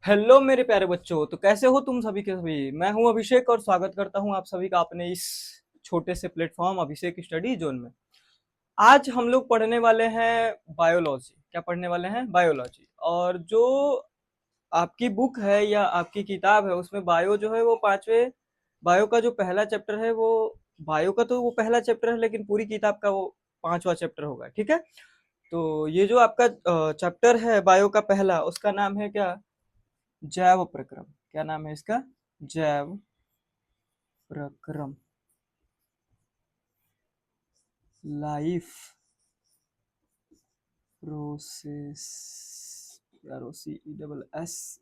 Hello मेरे प्यारे बच्चों, तो कैसे हो तुम सभी के सभी। मैं हूं अभिषेक और स्वागत करता हूं आप सभी का अपने इस छोटे से प्लेटफॉर्म अभिषेक स्टडी जोन में। आज हम लोग पढ़ने वाले हैं बायोलॉजी। क्या पढ़ने वाले हैं? बायोलॉजी। और जो आपकी बुक है या आपकी किताब है उसमें बायो जो है वो पांचवे बायो का जो पहला चैप्टर है वो बायो का तो वो पहला चैप्टर है, लेकिन पूरी किताब का वो पांचवा चैप्टर होगा। ठीक है, तो ये जो आपका चैप्टर है बायो का पहला, उसका नाम है क्या? जैव प्रक्रम। क्या नाम है इसका? जैव प्रक्रम। Life process. ROCESSES।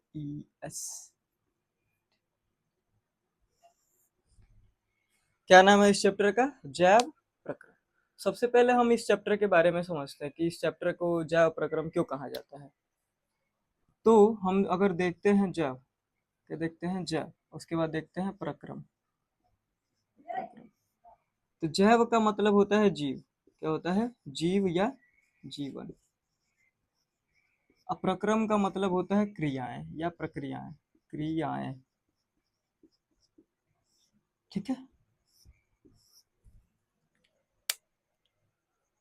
क्या नाम है इस चैप्टर का? जैव प्रक्रम। सबसे पहले हम इस चैप्टर के बारे में समझते हैं कि इस चैप्टर को जैव प्रक्रम क्यों कहा जाता है। तो हम अगर देखते हैं जैव, क्या देखते हैं? जैव। उसके बाद देखते हैं प्रक्रम। तो जैव का मतलब होता है जीव। क्या होता है? जीव या जीवन। अप्रक्रम का मतलब होता है क्रियाएं या प्रक्रियाएं। क्रियाएं। ठीक है,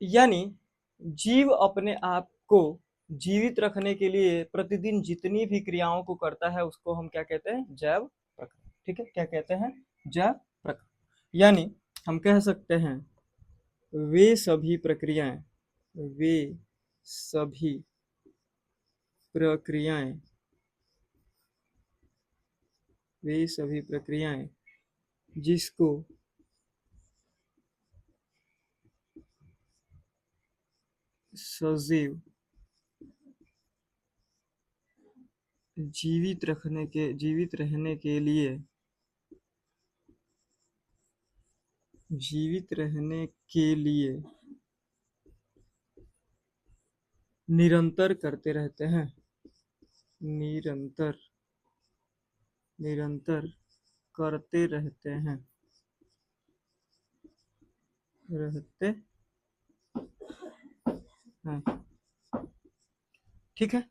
यानी जीव अपने आप को जीवित रखने के लिए प्रतिदिन जितनी भी क्रियाओं को करता है उसको हम क्या कहते हैं? जैव प्रक्रम। ठीक है, क्या कहते हैं? जैव प्रक्रम। यानी हम कह सकते हैं वे सभी प्रक्रियाएं, वे सभी प्रक्रियाएं, वे सभी प्रक्रियाएं जिसको सजीव जीवित रहने के लिए, जीवित रहने के लिए निरंतर करते रहते हैं। निरंतर, निरंतर करते रहते हैं, रहते हैं। ठीक है,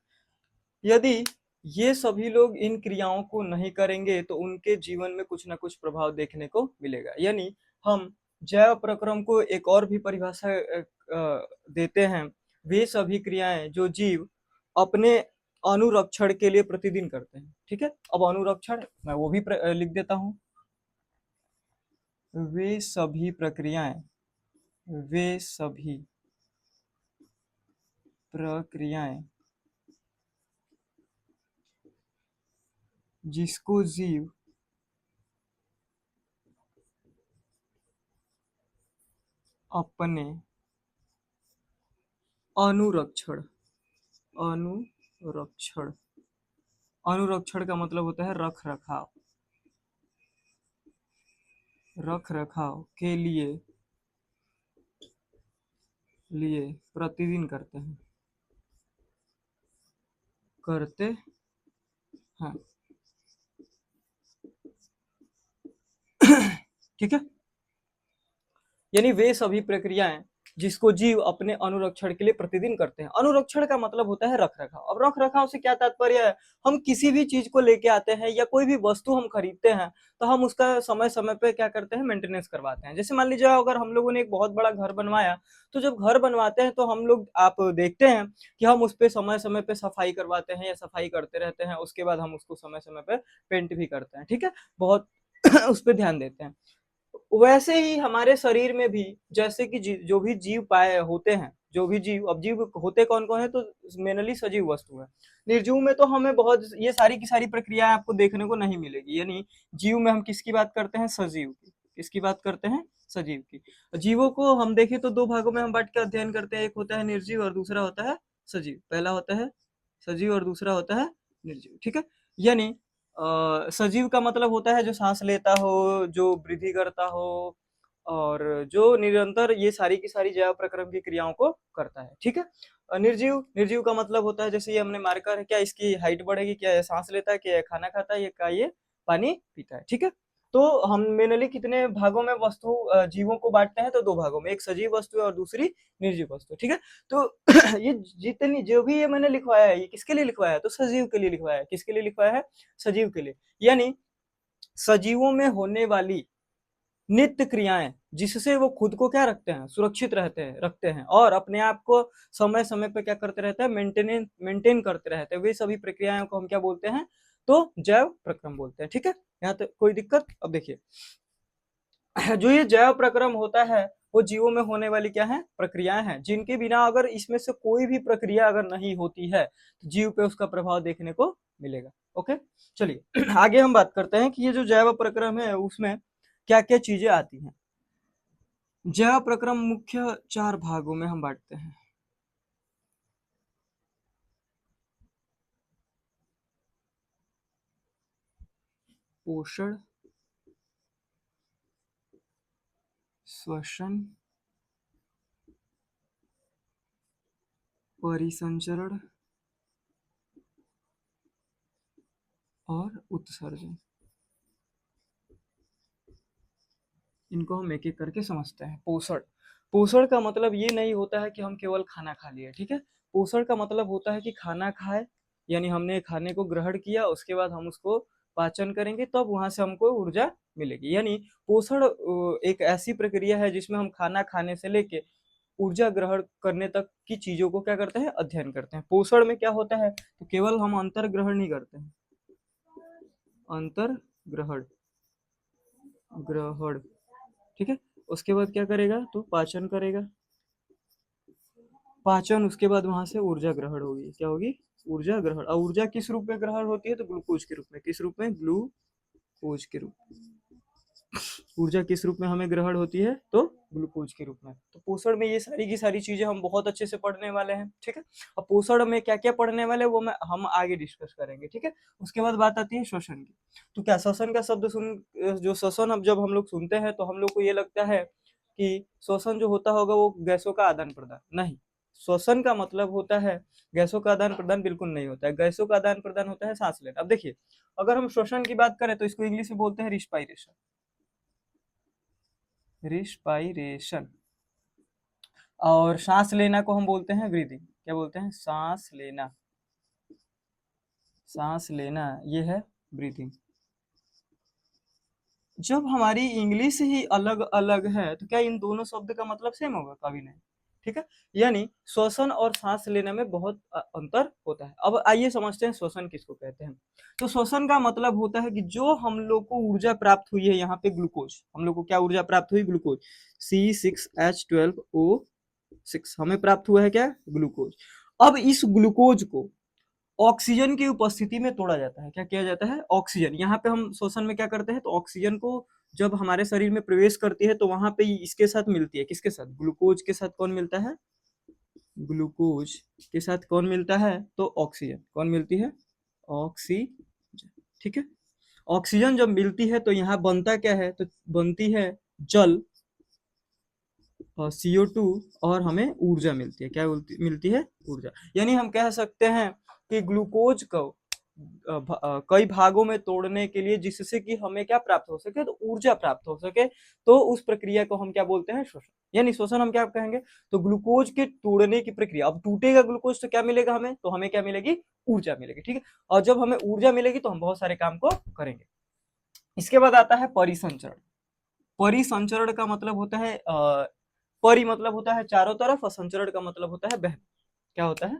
यदि ये सभी लोग इन क्रियाओं को नहीं करेंगे तो उनके जीवन में कुछ ना कुछ प्रभाव देखने को मिलेगा। यानी हम जैव प्रक्रम को एक और भी परिभाषा देते हैं, वे सभी क्रियाएं जो जीव अपने अनुरक्षण के लिए प्रतिदिन करते हैं। ठीक है, अब अनुरक्षण मैं वो भी लिख देता हूं। वे सभी प्रक्रियाएं, वे सभी प्रक्रियाएं जिसको जीव अपने अनुरक्षण, अनुरक्षण, अनुरक्षण का मतलब होता है रख रखाव, रख रखाव के लिए प्रतिदिन करते हैं, करते हैं। ठीक है, यानी वे सभी प्रक्रियाएं जिसको जीव अपने अनुरक्षण के लिए प्रतिदिन करते हैं। अनुरक्षण का मतलब होता है रख रखाव। अब रख रखाव से क्या तात्पर्य है? हम किसी भी चीज को लेके आते हैं या कोई भी वस्तु हम खरीदते हैं तो हम उसका समय समय पे क्या करते हैं? मेंटेनेंस करवाते हैं। जैसे मान लीजिए अगर हम लोगों ने एक बहुत बड़ा घर बनवाया, तो जब घर बनवाते हैं तो हम लोग आप देखते हैं कि हम उस पर समय समय पे सफाई करवाते हैं या सफाई करते रहते हैं। उसके बाद हम उसको समय समय पे पेंट भी करते हैं। ठीक है, बहुत उस पर ध्यान देते हैं। वैसे ही हमारे शरीर में भी जैसे कि जो भी जीव पाए होते हैं, जो भी जीव, अब जीव होते कौन कौन है? तो मेनली सजीव वस्तु है। निर्जीव में तो हमें बहुत ये सारी की सारी प्रक्रियाएं आपको देखने को नहीं मिलेगी। यानी जीव में हम किसकी बात करते हैं? सजीव की। किसकी बात करते हैं? सजीव की। जीवों को हम देखें तो दो भागों में हम बांट के अध्ययन करते हैं। एक होता है निर्जीव और दूसरा होता है सजीव। पहला होता है सजीव और दूसरा होता है निर्जीव। ठीक है, यानी सजीव का मतलब होता है जो सांस लेता हो, जो वृद्धि करता हो, और जो निरंतर ये सारी की सारी जैव प्रक्रम की क्रियाओं को करता है। ठीक है, निर्जीव, निर्जीव का मतलब होता है जैसे ये हमने मार्कर है, क्या इसकी हाइट बढ़ेगी, क्या ये सांस लेता है, क्या ये खाना खाता है, ये क्या ये पानी पीता है। ठीक है, तो हम मेनली कितने भागों में वस्तु जीवों को बांटते हैं, तो दो भागों में, एक सजीव वस्तु है और दूसरी निर्जीव वस्तु, ठीक है। तो ये जितनी जो भी ये मैंने लिखवाया है, ये किसके लिए लिखवाया है, तो सजीव के लिए लिखवाया है। किसके लिए लिखवाया है, सजीव के लिए। यानी सजीवों में होने वाली नित्य क्रियाएं जिससे वो खुद को क्या रखते हैं, सुरक्षित रखते हैं और अपने आप को समय समय पे क्या करते रहते हैं, मेंटेन करते रहते हैं, वे सभी प्रक्रियाओं को हम क्या बोलते हैं, तो जैव प्रक्रम बोलते हैं, ठीक है। यहाँ तक कोई दिक्कत। अब देखिए जो ये जैव प्रक्रम होता है वो जीवों में होने वाली क्या है, प्रक्रियाएं हैं, जिनके बिना अगर इसमें से कोई भी प्रक्रिया अगर नहीं होती है तो जीव पे उसका प्रभाव देखने को मिलेगा। ओके, चलिए आगे हम बात करते हैं कि ये जो जैव प्रक्रम है उसमें क्या क्या चीजें आती हैं। जैव प्रक्रम मुख्य 4 भागों में हम बांटते हैं। पोषण, श्वसन, परिसंचरण और उत्सर्जन। इनको हम एक एक करके समझते हैं। पोषण, पोषण का मतलब ये नहीं होता है कि हम केवल खाना खा लिए, ठीक है। पोषण का मतलब होता है कि खाना खाए, यानी हमने खाने को ग्रहण किया, उसके बाद हम उसको पाचन करेंगे, तब वहां से हमको ऊर्जा मिलेगी। यानी पोषण एक ऐसी प्रक्रिया है जिसमें हम खाना खाने से लेके ऊर्जा ग्रहण करने तक की चीजों को क्या करते हैं, अध्ययन करते हैं। पोषण में क्या होता है, तो केवल हम अंतर ग्रहण नहीं करते हैं, अंतर ग्रहण ग्रहण, ठीक है। उसके बाद क्या करेगा, तो पाचन करेगा, पाचन, उसके बाद वहां से ऊर्जा ग्रहण होगी, क्या होगी, ऊर्जा ग्रहण। और ऊर्जा किस रूप में ग्रहण होती है, तो ग्लूकोज के रूप में। किस रूप में, ग्लूकोज के रूप में। ऊर्जा किस रूप में हमें ग्रहण होती है, तो ग्लूकोज के रूप में। तो पोषण में ये सारी की सारी चीजें हम बहुत अच्छे से पढ़ने वाले हैं, ठीक है। अब पोषण में क्या क्या पढ़ने वाले हैं वो हम आगे डिस्कस करेंगे, ठीक है। उसके बाद बात आती है श्वसन की। तो क्या श्वसन का शब्द सुन, जो श्वसन अब जब हम लोग सुनते हैं तो हम लोग को ये लगता है कि श्वसन जो होता होगा वो गैसों का आदान प्रदान, नहीं। श्वसन का मतलब होता है गैसों का आदान प्रदान, बिल्कुल नहीं होता है। गैसों का आदान प्रदान होता है सांस लेना। अब देखिए, अगर हम श्वसन की बात करें तो इसको इंग्लिश में बोलते हैं रिस्पायरेशन, रिस्पायरेशन। और सांस लेना को हम बोलते हैं ब्रीदिंग। क्या बोलते हैं, सांस लेना, सांस लेना ये है ब्रीदिंग। जब हमारी इंग्लिश ही अलग अलग है तो क्या इन दोनों शब्द का मतलब सेम होगा, कभी नहीं, ठीक है। यानी श्वसन और सांस लेने में बहुत अंतर होता है। अब आइए समझते हैं श्वसन किसको कहते हैं। तो श्वसन का मतलब होता है कि जो हम लोग को ऊर्जा प्राप्त हुई है, यहाँ पे ग्लूकोज, हम लोग को क्या ऊर्जा प्राप्त हुई, ग्लूकोज, C6H12O6 हमें प्राप्त हुआ है, क्या, ग्लूकोज। अब इस ग्लूकोज को ऑक्सीजन की उपस्थिति में तोड़ा जाता है। क्या किया जाता है, ऑक्सीजन, यहाँ पे हम श्वसन में क्या करते हैं, तो ऑक्सीजन को जब हमारे शरीर में प्रवेश करती है तो वहां पे इसके साथ मिलती है, किसके साथ, ग्लूकोज के साथ कौन मिलता है, ग्लूकोज के साथ कौन मिलता है, तो ऑक्सीजन, कौन मिलती है, ऑक्सीजन, ठीक है। ऑक्सीजन जब मिलती है तो यहाँ बनता क्या है, तो बनती है जल और CO2, और हमें ऊर्जा मिलती है। क्या मिलती है, ऊर्जा। यानी हम कह सकते हैं कि ग्लूकोज को कई भागों में तोड़ने के लिए जिससे कि हमें क्या प्राप्त हो सके, तो ऊर्जा प्राप्त हो सके, तो उस प्रक्रिया को हम क्या बोलते हैं, श्वसन। यानी श्वसन हम क्या कहेंगे, तो ग्लूकोज के तोड़ने की प्रक्रिया। अब टूटेगा ग्लूकोज तो क्या मिलेगा हमें, तो हमें क्या मिलेगी, ऊर्जा मिलेगी, ठीक है। और जब हमें ऊर्जा मिलेगी तो हम बहुत सारे काम को करेंगे। इसके बाद आता है परिसंचरण। परिसंचरण का मतलब होता है परि मतलब होता है चारों तरफ, और संचरण का मतलब होता है बहना। क्या होता है,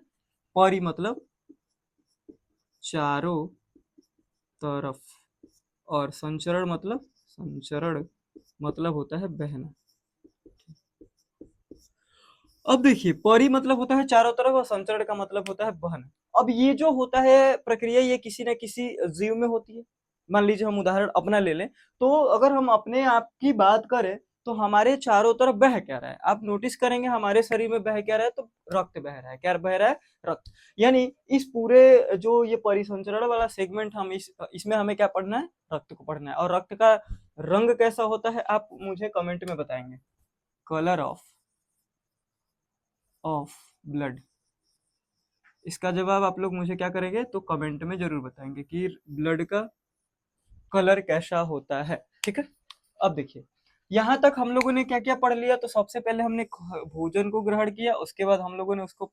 परि मतलब चारों तरफ, और संचरण मतलब होता है बहना। अब देखिए, परि मतलब होता है चारों तरफ और संचरण का मतलब होता है बहना। अब ये जो होता है प्रक्रिया, ये किसी न किसी जीव में होती है। मान लीजिए हम उदाहरण अपना ले लें, तो अगर हम अपने आप की बात करें तो हमारे चारों तरफ बह क्या रहा है, आप नोटिस करेंगे हमारे शरीर में बह क्या रहा है, तो रक्त बह रहा है। क्या बह रहा है, रक्त। यानी इस पूरे जो ये परिसंचरण वाला सेगमेंट, हम इसमें हमें क्या पढ़ना है, रक्त को पढ़ना है। और रक्त का रंग कैसा होता है, आप मुझे कमेंट में बताएंगे। कलर ऑफ ब्लड, इसका जवाब आप लोग मुझे क्या करेंगे, तो कमेंट में जरूर बताएंगे कि ब्लड का कलर कैसा होता है। ठीक है। अब देखिए यहाँ तक हम लोगों ने क्या क्या पढ़ लिया। तो सबसे पहले हमने भोजन को ग्रहण किया, उसके बाद हम लोगों ने उसको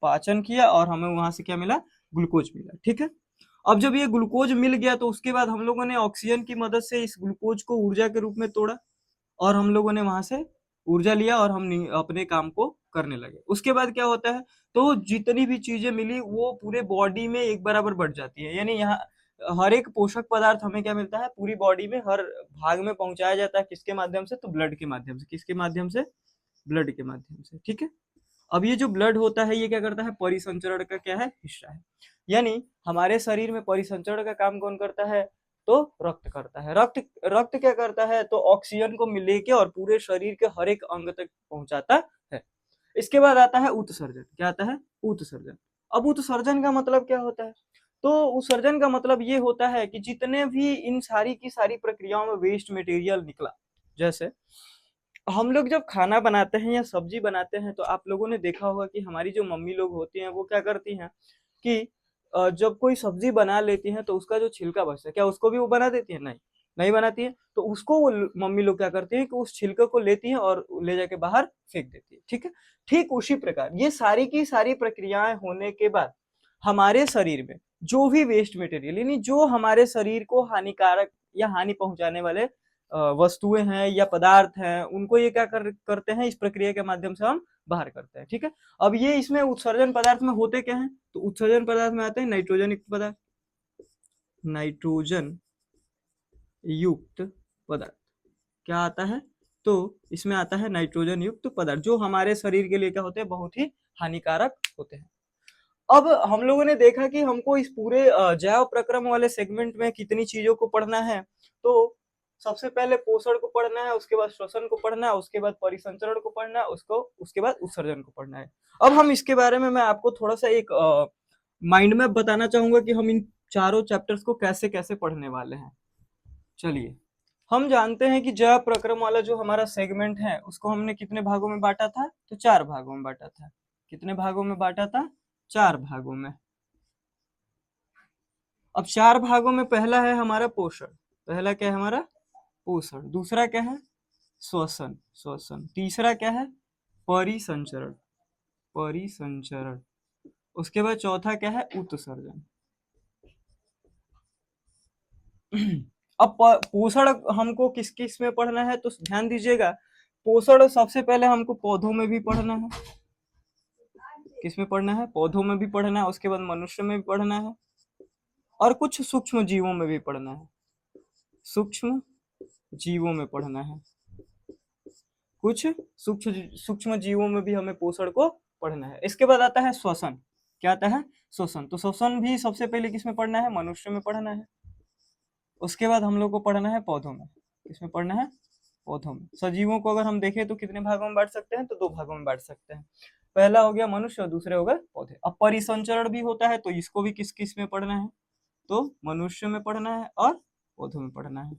पाचन किया और हमें वहां से क्या मिला, ग्लूकोज मिला। ठीक है। अब जब ये ग्लूकोज मिल गया तो उसके बाद हम लोगों ने ऑक्सीजन की मदद से इस ग्लूकोज को ऊर्जा के रूप में तोड़ा और हम लोगों ने वहां से ऊर्जा लिया और हम अपने काम को करने लगे। उसके बाद क्या होता है, तो जितनी भी चीजें मिली वो पूरे बॉडी में एक बराबर बढ़ जाती है। यानी यहाँ हर एक पोषक पदार्थ हमें क्या मिलता है, पूरी बॉडी में हर भाग में पहुंचाया जाता है। किसके माध्यम से, तो ब्लड के माध्यम से। किसके माध्यम से, ब्लड के माध्यम से। ठीक है। अब ये जो ब्लड होता है ये क्या करता है, परिसंचरण का क्या है, हिस्सा है। यानी हमारे शरीर में परिसंचरण का काम कौन करता है, तो रक्त करता है। रक्त रक्त क्या करता है, तो ऑक्सीजन को लेके और पूरे शरीर के हर एक अंग तक पहुंचाता है। इसके बाद आता है उत्सर्जन। क्या आता है, उत्सर्जन। अब उत्सर्जन का मतलब क्या होता है, तो उत्सर्जन का मतलब ये होता है कि जितने भी इन सारी की सारी प्रक्रियाओं में वेस्ट मटेरियल निकला, जैसे हम लोग जब खाना बनाते हैं या सब्जी बनाते हैं तो आप लोगों ने देखा होगा कि हमारी जो मम्मी लोग होती हैं वो क्या करती हैं कि जब कोई सब्जी बना लेती हैं तो उसका जो छिलका बचता है, क्या उसको भी वो बना देती है, नहीं नहीं बनाती है। तो उसको वो मम्मी लोग क्या करती है कि उस छिलके को लेती है और ले जाके बाहर फेंक देती है। ठीक है। ठीक उसी प्रकार ये सारी की सारी प्रक्रियाएं होने के बाद हमारे शरीर में जो भी वेस्ट मटेरियल, यानी जो हमारे शरीर को हानिकारक या हानि पहुंचाने वाले वस्तुएं हैं या पदार्थ हैं, उनको ये क्या करते हैं, इस प्रक्रिया के माध्यम से हम बाहर करते हैं। ठीक है। अब ये इसमें उत्सर्जन पदार्थ में होते क्या हैं, तो उत्सर्जन पदार्थ में आते हैं नाइट्रोजन युक्त पदार्थ, नाइट्रोजन युक्त पदार्थ क्या आता है, तो इसमें आता है नाइट्रोजन युक्त पदार्थ, जो हमारे शरीर के लिए क्या होते हैं, बहुत ही हानिकारक होते हैं। अब हम लोगों ने देखा कि हमको इस पूरे जैव प्रक्रम वाले सेगमेंट में कितनी चीजों को पढ़ना है। तो सबसे पहले पोषण को पढ़ना है, उसके बाद श्वसन को पढ़ना है, उसके बाद परिसंचरण को पढ़ना है, उसके बाद उत्सर्जन को पढ़ना है। अब हम इसके बारे में मैं आपको थोड़ा सा एक माइंड मैप बताना चाहूंगा कि हम इन चारों चैप्टर्स को कैसे कैसे पढ़ने वाले हैं। चलिए, हम जानते हैं कि जैव प्रक्रम वाला जो हमारा सेगमेंट है उसको हमने कितने भागों में बांटा था, तो 4 भागों में बांटा था। कितने भागों में बांटा था, 4 भागों में। अब 4 भागों में पहला है हमारा पोषण। पहला क्या है हमारा, पोषण। दूसरा क्या है, श्वसन, श्वसन। तीसरा क्या है, परिसंचरण, परिसंचरण। उसके बाद चौथा क्या है, उत्सर्जन। अब पोषण हमको किस किस में पढ़ना है, तो ध्यान दीजिएगा, पोषण सबसे पहले हमको पौधों में भी पढ़ना है। किस में पढ़ना है, पौधों में भी पढ़ना है, उसके बाद मनुष्य में भी पढ़ना है और कुछ सूक्ष्म जीवों में भी पढ़ना है। सूक्ष्म जीवों में पढ़ना है, कुछ सूक्ष्म सूक्ष्म जीवों में भी हमें पोषण को पढ़ना है। इसके बाद आता है श्वसन। क्या आता है, श्वसन। तो श्वसन भी सबसे पहले किसमें पढ़ना है, मनुष्य में पढ़ना है। उसके बाद हम लोग को पढ़ना है पौधों में। किसमें पढ़ना है, पौधों में। सजीवों को अगर हम देखें तो कितने भागों में बांट सकते हैं, तो 2 भागों में बांट सकते हैं। पहला हो गया मनुष्य और दूसरे हो गए पौधे। अब परिसंचरण भी होता है, तो इसको भी किस किस में पढ़ना है, तो मनुष्य में पढ़ना है और पौधों में पढ़ना है।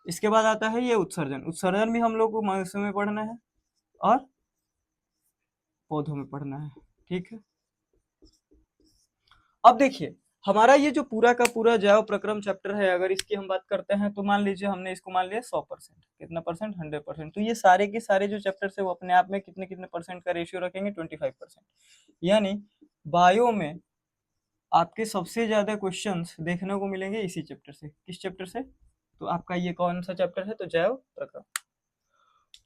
इसके बाद आता है ये उत्सर्जन। उत्सर्जन भी हम लोग को मनुष्य में पढ़ना है और पौधों में पढ़ना है। ठीक है। अब देखिए, हमारा ये जो पूरा का पूरा जैव प्रक्रम चैप्टर है, अगर इसकी हम बात करते हैं तो मान लीजिए हमने इसको मान लिया 100%। कितना परसेंट, 100%। तो ये सारे के सारे जो चैप्टर्स है वो अपने आप में कितने कितने परसेंट का रेशियो रखेंगे, 25%। यानी बायो में आपके सबसे ज्यादा क्वेश्चंस देखने को मिलेंगे इसी चैप्टर से। किस चैप्टर से, तो आपका ये कौन सा चैप्टर है, तो जैव प्रक्रम।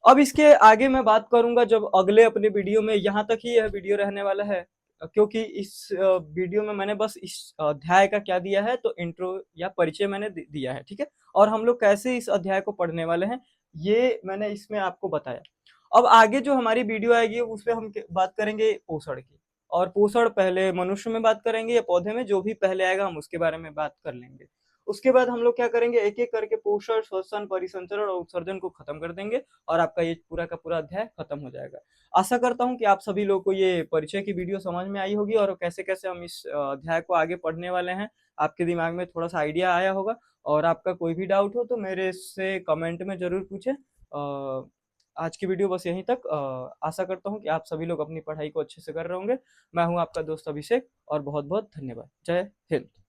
अब इसके आगे मैं बात करूंगा जब अगले अपने वीडियो में। यहाँ तक ही यह वीडियो रहने वाला है, क्योंकि इस वीडियो में मैंने बस इस अध्याय का क्या दिया है, तो इंट्रो या परिचय मैंने दिया है। ठीक है। और हम लोग कैसे इस अध्याय को पढ़ने वाले हैं ये मैंने इसमें आपको बताया। अब आगे जो हमारी वीडियो आएगी उसमें हम बात करेंगे पोषण की, और पोषण पहले मनुष्य में बात करेंगे या पौधे में, जो भी पहले आएगा हम उसके बारे में बात कर लेंगे। उसके बाद हम लोग क्या करेंगे, एक एक करके पोषण, श्वसन, परिसंचरण और उत्सर्जन को खत्म कर देंगे और आपका ये पूरा का पूरा अध्याय खत्म हो जाएगा। आशा करता हूँ कि आप सभी लोगों को ये परिचय की वीडियो समझ में आई होगी और कैसे कैसे हम इस अध्याय को आगे पढ़ने वाले हैं आपके दिमाग में थोड़ा सा आइडिया आया होगा। और आपका कोई भी डाउट हो तो मेरे से कमेंट में जरूर पूछें। आज की वीडियो बस यहीं तक। आशा करता हूँ कि आप सभी लोग अपनी पढ़ाई को अच्छे से कर रहे होंगे। मैं हूँ आपका दोस्त अभिषेक और बहुत बहुत धन्यवाद। जय हिंद।